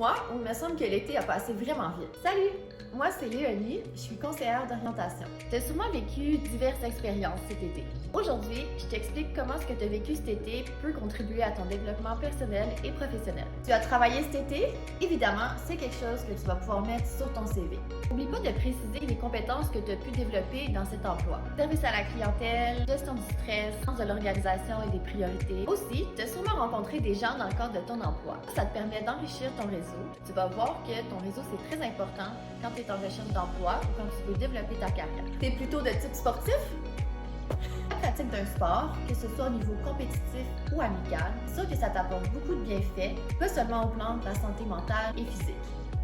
mois où il me semble que l'été a passé vraiment vite. Salut! Moi, c'est Léonie, je suis conseillère d'orientation. Tu as sûrement vécu diverses expériences cet été. Aujourd'hui, je t'explique comment ce que tu as vécu cet été peut contribuer à ton développement personnel et professionnel. Tu as travaillé cet été? Évidemment, c'est quelque chose que tu vas pouvoir mettre sur ton CV. N'oublie pas de préciser les compétences que tu as pu développer dans cet emploi. Service à la clientèle, gestion du stress, sens de l'organisation et des priorités. Aussi, tu as sûrement rencontré des gens dans le cadre de ton emploi. Ça te permet d'enrichir ton réseau. Tu vas voir que ton réseau, c'est très important quand tu es en recherche d'emploi ou quand tu veux développer ta carrière. Tu es plutôt de type sportif? La pratique d'un sport, que ce soit au niveau compétitif ou amical, c'est sûr que ça t'apporte beaucoup de bienfaits, pas seulement au plan de la santé mentale et physique.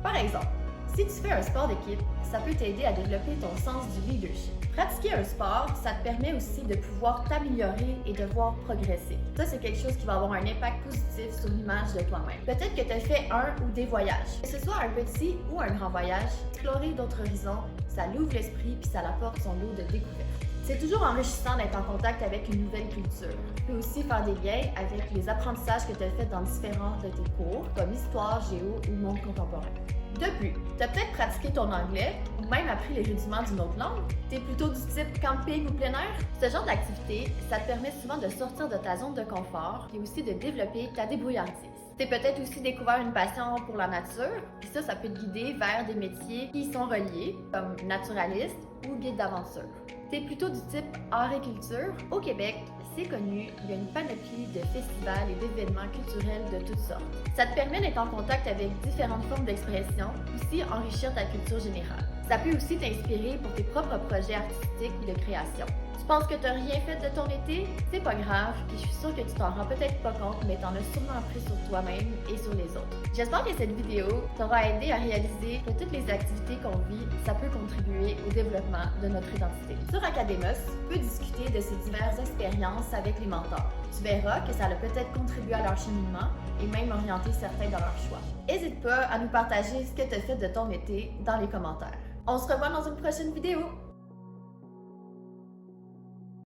Par exemple, si tu fais un sport d'équipe, ça peut t'aider à développer ton sens du leadership. Pratiquer un sport, ça te permet aussi de pouvoir t'améliorer et de voir progresser. Ça, c'est quelque chose qui va avoir un impact positif sur l'image de toi-même. Peut-être que tu as fait un ou des voyages. Que ce soit un petit ou un grand voyage, explorer d'autres horizons, ça l'ouvre l'esprit puis ça apporte son lot de découvertes. C'est toujours enrichissant d'être en contact avec une nouvelle culture. Tu peux aussi faire des liens avec les apprentissages que tu as faits dans différents de tes cours, comme histoire, géo ou monde contemporain. De plus, tu as peut-être pratiqué ton anglais ou même appris les rudiments d'une autre langue. Tu es plutôt du type camping ou plein air? Ce genre d'activité, ça te permet souvent de sortir de ta zone de confort et aussi de développer ta débrouillardise. Tu as peut-être aussi découvert une passion pour la nature, puis ça peut te guider vers des métiers qui y sont reliés, comme naturaliste ou guide d'aventure. Tu es plutôt du type art et culture. Au Québec, c'est connu, il y a une panoplie de festivals et d'événements culturels de toutes sortes. Ça te permet d'être en contact avec différentes formes d'expression, aussi enrichir ta culture générale. Ça peut aussi t'inspirer pour tes propres projets artistiques ou de création. Tu penses que tu n'as rien fait de ton été? C'est pas grave, puis je suis sûre que tu t'en rends peut-être pas compte, mais t'en as sûrement appris sur toi-même et sur les autres. J'espère que cette vidéo t'aura aidé à réaliser que toutes les activités qu'on vit, ça peut contribuer au développement de notre identité. Sur Academos, tu peux discuter de ces diverses expériences avec les mentors. Tu verras que ça a peut-être contribué à leur cheminement et même orienté certains dans leur choix. N'hésite pas à nous partager ce que tu as fait de ton été dans les commentaires. On se revoit dans une prochaine vidéo!